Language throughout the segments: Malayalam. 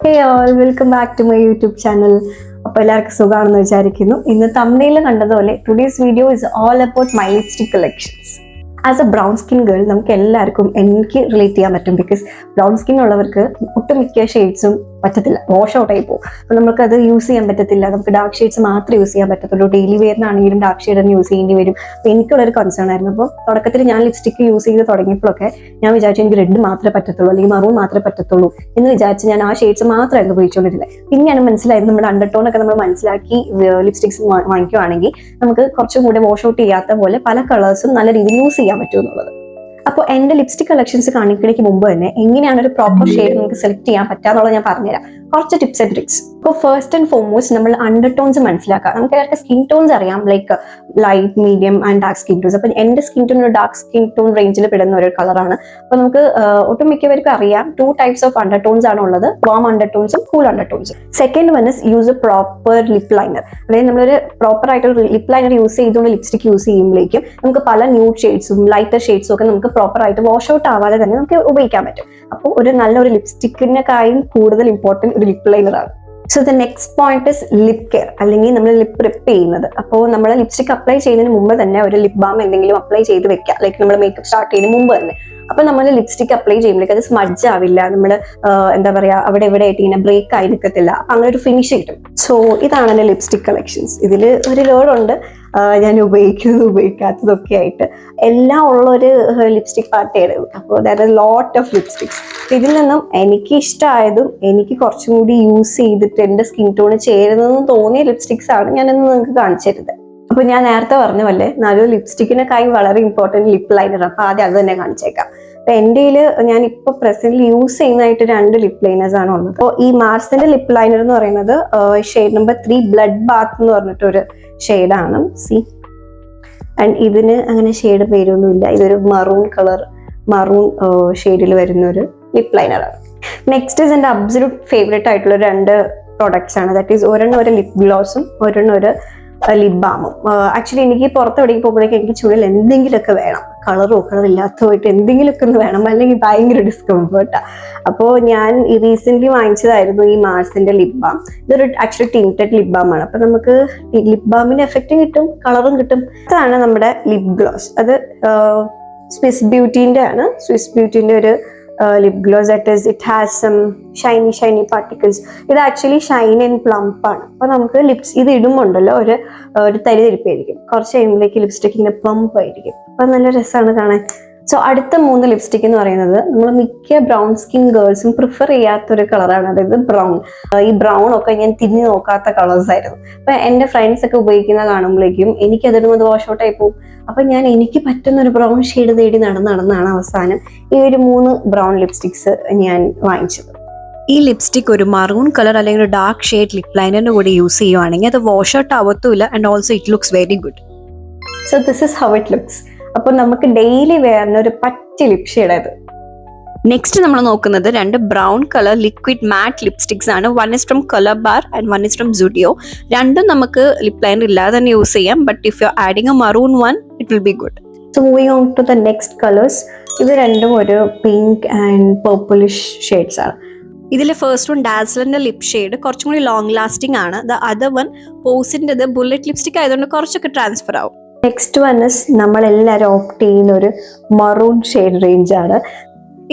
Hey all, welcome back to my YouTube channel. അപ്പോൾ എല്ലാവർക്കും സുഖമാണെന്ന് വിചാരിക്കുന്നു. ഇന്ന് തംബ്നെയിൽ കണ്ടതുപോലെ today's video is all about my lipstick collections. As A brown skin girl നമുക്ക് എല്ലാവർക്കും എനിക്ക് റിലേറ്റ് ചെയ്യാൻ പറ്റും. ബിക്കോസ് ബ്രൗൺ സ്കിൻ ഉള്ളവർക്ക് ഒട്ടുമിക്ക ഷെയ്ഡ്സും പറ്റത്തില്ല, വാഷ് ഔട്ട് ആയി പോകും. അപ്പോൾ നമുക്ക് അത് യൂസ് ചെയ്യാൻ പറ്റത്തില്ല. നമുക്ക് ഡാർക്ക് ഷെയ്ഡ്സ് മാത്രമേ യൂസ് ചെയ്യാൻ പറ്റത്തുള്ളൂ. ഡെയിലി വെയറിനാണെങ്കിലും ഡാർക്ക് ഷെയ്ഡ് തന്നെ യൂസ് ചെയ്യേണ്ടി വരും. അപ്പോൾ എനിക്കുള്ളൊരു കൺസേൺ ആയിരുന്നു. അപ്പോൾ തുടക്കത്തിൽ ഞാൻ ലിപ്സ്റ്റിക്ക് യൂസ് ചെയ്ത് തുടങ്ങിയപ്പോഴൊക്കെ ഞാൻ വിചാരിച്ചു എനിക്ക് റെഡ് മാത്രമേ പറ്റത്തുള്ളൂ, അല്ലെങ്കിൽ മറൂൺ മാത്രമേ പറ്റത്തുള്ളൂ എന്ന് വിചാരിച്ച് ഞാൻ ആ ഷെയ്ഡ്സ് മാത്രമായിരുന്നു ഉപയോഗിച്ചുകൊണ്ടിരുന്നത്. പിന്നെയാണ് മനസ്സിലായത് നമ്മുടെ അണ്ടർടോൺ ഒക്കെ നമ്മൾ മനസ്സിലാക്കി ലിപ്സ്റ്റിക്സ് വാങ്ങിക്കുവാണെങ്കിൽ നമുക്ക് കുറച്ചും കൂടെ വാഷ് ഔട്ട് ചെയ്യാത്ത പോലെ പല കളേഴ്സും നല്ല രീതിയിൽ യൂസ് ചെയ്യാൻ പറ്റും എന്നുള്ളത്. അപ്പോൾ എൻ്റെ ലിപ്സ്റ്റിക് കളക്ഷൻസ് കാണിക്കുന്നതിന് മുമ്പ് തന്നെ എങ്ങനെയാണ് ഒരു പ്രോപ്പർ ഷെയ്ഡ് നമുക്ക് സെലക്ട് ചെയ്യാൻ പറ്റാന്നുള്ളത് ഞാൻ പറഞ്ഞുതരാം. കുറച്ച് ടിപ്സ് ആൻഡ് ട്രിക്സ്. ഇപ്പോൾ ഫസ്റ്റ് ആൻഡ് ഫോർമോസ്റ്റ് നമ്മൾ അണ്ടർ ടോൺസ് മനസ്സിലാക്കാം. നമുക്ക് എല്ലാവർക്കും സ്കിൻ ടോൺസ് അറിയാം, like light, medium and dark skin tones. അപ്പോൾ എൻ്റെ സ്കിൻ ടോൺ ഒരു ഡാർക്ക് സ്കിൻ ടോൺ റേഞ്ചിൽ പെടുന്ന ഒരു കളറാണ്. അപ്പോൾ നമുക്ക് ഒട്ടുമിക്കവർക്കും അറിയാം 2 types ഓഫ് അണ്ടർ ടോൺസ് ആണ് ഉള്ളത്, വാം അണ്ടർ ടോൺസും കൂൾ അണ്ടർ ടോൺസും. Second one is use a proper lip liner. അതായത് നമ്മളൊരു പ്രോപ്പർ ആയിട്ട് ലിപ് ലൈനർ യൂസ് ചെയ്തുകൊണ്ട് ലിപ്സ്റ്റിക് യൂസ് ചെയ്യുമ്പോഴേക്കും നമുക്ക് പല ന്യൂഡ് ഷെയ്ഡ്സും ലൈറ്റർ ഷെയ്ഡ്സും ഒക്കെ നമുക്ക് പ്രോപ്പർ ആയിട്ട് വാഷ് ഔട്ട് ആവാതെ തന്നെ നമുക്ക് ഉപയോഗിക്കാൻ പറ്റും. അപ്പോൾ ഒരു നല്ലൊരു ലിപ്സ്റ്റിക്കിനെക്കാളും കൂടുതൽ ഇമ്പോർട്ടൻറ്റ് ഒരു ലിപ് ലൈനറാണ്. So the next point is lip care, അല്ലെങ്കിൽ നമ്മൾ ലിപ്പ് റിപ്പ് ചെയ്യുന്നത്. അപ്പോൾ നമ്മൾ ലിപ്സ്റ്റിക് അപ്ലൈ ചെയ്യുന്നതിന് മുമ്പ് തന്നെ ഒരു ലിപ് ബാം എന്തെങ്കിലും അപ്ലൈ ചെയ്ത് വെക്കുക, ലൈക്ക് നമ്മൾ മേക്കപ്പ് സ്റ്റാർട്ട് ചെയ്യുന്നതിന് മുമ്പ് തന്നെ. അപ്പൊ നമ്മൾ ലിപ്സ്റ്റിക് അപ്ലൈ ചെയ്യുമ്പോഴേക്ക് അത് സ്മഡ്ജ് ആവില്ല, നമ്മൾ എന്താ പറയാ അവിടെ എവിടെ ആയിട്ട് ഇങ്ങനെ ബ്രേക്ക് ആയി നിൽക്കത്തില്ല. അപ്പൊ അങ്ങനെ ഒരു ഫിനിഷ് കിട്ടും. സോ ഇതാണ് എൻ്റെ ലിപ്സ്റ്റിക് കളക്ഷൻസ്. ഇതിൽ ഒരു ലോഡുണ്ട്, ഞാൻ ഉപയോഗിക്കുന്നതും ഉപയോഗിക്കാത്തതൊക്കെ ആയിട്ട് എല്ലാം ഉള്ള ഒരു ലിപ്സ്റ്റിക് പാർട്ടിയായിരുന്നു. അപ്പോൾ that is lot of lipsticks. ഇതിൽ നിന്നും എനിക്ക് ഇഷ്ടമായതും എനിക്ക് കുറച്ചും കൂടി യൂസ് ചെയ്തിട്ട് എൻ്റെ സ്കിൻ ടോണ് ചേരുന്നതെന്ന് തോന്നിയ ലിപ്സ്റ്റിക്സ് ആണ് ഞാനിന്ന് നിങ്ങൾക്ക് കാണിച്ചിരുന്നത്. അപ്പൊ ഞാൻ നേരത്തെ പറഞ്ഞ പോലെ നല്ലൊരു ലിപ്സ്റ്റിക്കിനെക്കായി വളരെ ഇമ്പോർട്ടൻറ്റ് ലിപ്പ് ലൈനർ. അപ്പൊ ആദ്യം അത് തന്നെ കാണിച്ചേക്കാം. അപ്പൊ എൻ്റെ ഞാൻ ഇപ്പൊ പ്രസന്റ്ലി യൂസ് ചെയ്യുന്നതായിട്ട് 2 ലിപ്പ് ലൈനേഴ്സ് ആണ് ഉള്ളത്. അപ്പോൾ ഈ മാർസിന്റെ ലിപ്പ് ലൈനർ എന്ന് പറയുന്നത് ഷെയ്ഡ് നമ്പർ 3 ബ്ലഡ് ബാത്ത് എന്ന് പറഞ്ഞിട്ടൊരു ഷെയ്ഡാണ്. സി ആൻഡ് ഇതിന് അങ്ങനെ ഷെയ്ഡ് പേരൊന്നുമില്ല, ഇതൊരു മറൂൺ കളർ, മറൂൺ ഷെയ്ഡിൽ വരുന്ന ഒരു ലിപ്പ് ലൈനറാണ്. നെക്സ്റ്റ് ഇസ് എൻ്റെ അബ്സല്യൂട്ട് ഫേവറേറ്റ് ആയിട്ടുള്ള 2 പ്രോഡക്ട്സ് ആണ്. ദാറ്റ് ഈസ് ഒരെണ്ണം ഒരു ലിപ് ഗ്ലോസും ഒരെണ്ണം ഒരു ലിപ് ബാമും. ആക്ച്വലി എനിക്ക് പുറത്ത് എവിടേക്ക് പോകുമ്പോഴേക്കും എനിക്ക് ചുള്ളിൽ എന്തെങ്കിലുമൊക്കെ വേണം, കളറോ കളറില്ലാത്തതായിട്ട് എന്തെങ്കിലുമൊക്കെ ഒന്ന് വേണം, അല്ലെങ്കിൽ ഭയങ്കര ഡിസ്കംഫേർട്ടാണ്. അപ്പോൾ ഞാൻ ഈ റീസെന്റ് വാങ്ങിച്ചതായിരുന്നു ഈ മാർസിന്റെ ലിപ് ബാം. ഇതൊരു ആക്ച്വലി ടിൻറ്റഡ് ലിപ് ബാം ആണ്. അപ്പൊ നമുക്ക് ലിപ് ബാമിന്റെ എഫക്റ്റും കിട്ടും, കളറും കിട്ടും. അതാണ് നമ്മുടെ ലിപ് ഗ്ലോസ്. അത് സ്വിസ് ബ്യൂട്ടീന്റെ ആണ്. സ്വിസ് ബ്യൂട്ടീന്റെ ഒരു lip gloss. That is it has some shiny particles. ഇത് ആക്ച്വലി ഷൈൻ ആൻഡ് പ്ലംപ് ആണ്. അപ്പൊ നമുക്ക് ലിപ്സ് ഇത് ഇടുമ്പോണ്ടല്ലോ ഒരു തരിതരിപ്പായിരിക്കും, കുറച്ച് കഴിയുമ്പോഴേക്ക് ലിപ്സ്റ്റിക് ഇങ്ങനെ പ്ലംപ് ആയിരിക്കും. അപ്പൊ നല്ല രസമാണ് കാണാൻ. സോ അടുത്ത 3 ലിപ്സ്റ്റിക് എന്ന് പറയുന്നത് നമ്മൾ മിക്ക ബ്രൗൺ സ്കിൻ ഗേൾസും പ്രിഫർ ചെയ്യാത്തൊരു കളറാണ്, അതായത് ബ്രൗൺ. ഈ ബ്രൗൺ ഒക്കെ ഞാൻ തിരിഞ്ഞു നോക്കാത്ത കളേഴ്സ് ആയിരുന്നു. അപ്പൊ എൻ്റെ ഫ്രണ്ട്സ് ഒക്കെ ഉപയോഗിക്കുന്ന കാണുമ്പോഴേക്കും എനിക്ക് അതിനും അത് വാഷ് ഔട്ട് ആയി പോകും. അപ്പൊ ഞാൻ എനിക്ക് പറ്റുന്ന ഒരു ബ്രൗൺ ഷെയ്ഡ് തേടി നടന്നാണ് അവസാനം ഈ ഒരു 3 ബ്രൗൺ ലിപ്സ്റ്റിക്സ് ഞാൻ വാങ്ങിച്ചത്. ഈ ലിപ്സ്റ്റിക് ഒരു മറൂൺ കളർ അല്ലെങ്കിൽ ഒരു ഡാർക്ക് ഷെയ്ഡ് ലിപ് ലൈനറിന്റെ കൂടെ യൂസ് ചെയ്യുവാണെങ്കിൽ അത് വാഷ് ഔട്ട് ആവത്തുമില്ല. And also it looks very good. So this is how it looks. അപ്പോൾ നമുക്ക് ഡെയിലി വെയറിന് ഒരു പറ്റിയ ലിപ് ഷെയ്ഡ് അത്. നെക്സ്റ്റ് നമ്മൾ നോക്കുന്നത് 2 brown colour liquid matte lipsticks ആണ്. One is from Colorbar and one is from Zudio. രണ്ടും നമുക്ക് ലിപ് ലൈനർ ഇല്ലാതെ തന്നെ യൂസ് ചെയ്യാം. But if you are adding a maroon one it will be good. So moving on to the next colours. ഇത് രണ്ടും ഒരു പിങ്ക് ആൻഡ് പർപ്പിളിഷ് ഷെയ്ഡ്സ് ആണ്. ഇതിൽ ഫസ്റ്റ് വൺ ഡാസ്ലറിന്റെ ലിപ് ഷെയ്ഡ് കുറച്ചും കൂടി ലോങ് ലാസ്റ്റിംഗ് ആണ്. The other one പോസിന്റെ bullet lipstick ആയതുകൊണ്ട് കുറച്ചൊക്കെ ട്രാൻസ്ഫർ ആവും. നെക്സ്റ്റ് വൺ ഇസ് നമ്മളെല്ലാവരും ഓപ്റ്റ് ചെയ്യുന്ന ഒരു മറൂൺ ഷെയ്ഡ് റേഞ്ച് ആണ്.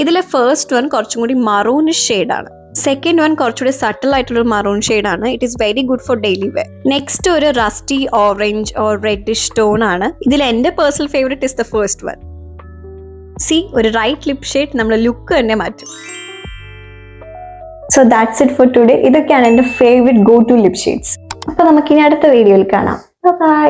ഇതിലെ ഫസ്റ്റ് വൺ കുറച്ചും കൂടി മറൂണിഷ് ഷെയ്ഡ് ആണ്. സെക്കൻഡ് വൺ കുറച്ചുകൂടി സട്ടിൽ ആയിട്ടുള്ള ഒരു മറൂൺ ഷെയ്ഡ് ആണ്. It is very good for daily wear. Next ഒരു rusty orange or reddish tone ആണ്. ഇതിൽ എൻ്റെ personal favourite is the first one. See ഒരു റൈറ്റ് ലിപ് ഷെയ്ഡ് നമ്മുടെ ലുക്ക് തന്നെ മാറ്റും. So that's it for today. ഇതൊക്കെയാണ് എൻ്റെ favourite go to lip shades. അപ്പൊ നമുക്കിനി അടുത്ത വീഡിയോയിൽ കാണാം. ബൈ.